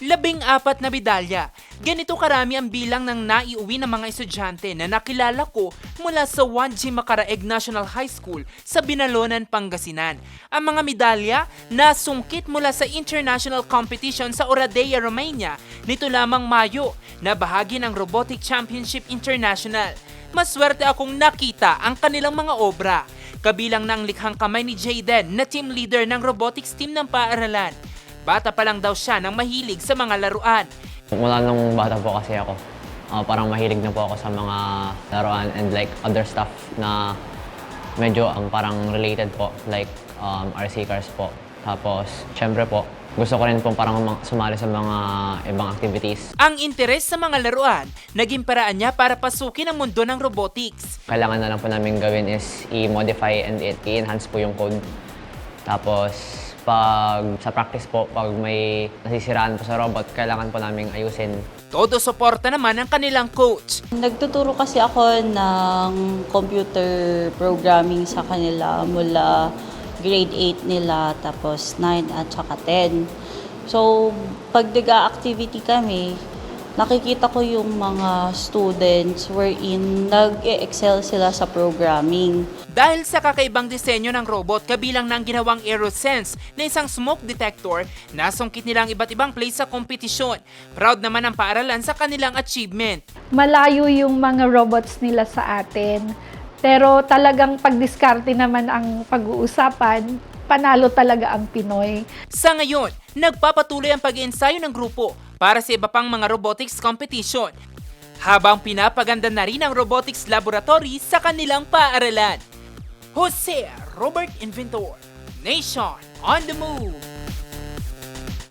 14 na medalya. Ganito karami ang bilang ng naiuwi ng mga estudyante na nakilala ko mula sa 1G Macaraeg National High School sa Binalonan, Pangasinan. Ang mga medalya nasungkit mula sa international competition sa Oradea, Romania nito lamang Mayo na bahagi ng Robotic Championship International. Maswerte akong nakita ang kanilang mga obra. Kabilang ng likhang kamay ni Jayden na team leader ng robotics team ng paaralan. Bata pa lang daw siya nang mahilig sa mga laruan. Mula nung bata po kasi ako, parang mahilig na po ako sa mga laruan and like other stuff na medyo parang related po, like RC cars po. Tapos, syempre po, gusto ko rin po parang sumali sa mga ibang activities. Ang interes sa mga laruan, naging paraan niya para pasukin ang mundo ng robotics. Kailangan na lang po namin gawin is i-modify and i-enhance po yung code. Tapos, pag sa practice po, pag may nasisiraan po sa robot, kailangan po namin ayusin. Todo suporta naman ang kanilang coach. Nagtuturo kasi ako ng computer programming sa kanila mula grade 8 nila, tapos 9 at saka 10. So, pag nag-activity kami, nakikita ko yung mga students wherein nag-excel sila sa programming. Dahil sa kakaibang disenyo ng robot kabilang ng ginawang AeroSense na isang smoke detector, nasungkit nilang iba't ibang place sa kompetisyon. Proud naman ang paaralan sa kanilang achievement. Malayo yung mga robots nila sa atin. Pero talagang pagdiskarte naman ang pag-uusapan, panalo talaga ang Pinoy. Sa ngayon, nagpapatuloy ang pag-iensayo ng grupo para sa iba pang mga robotics competition. Habang pinapaganda na rin ang robotics laboratory sa kanilang paaralan. Jose Robert Inventor, Nation on the Move.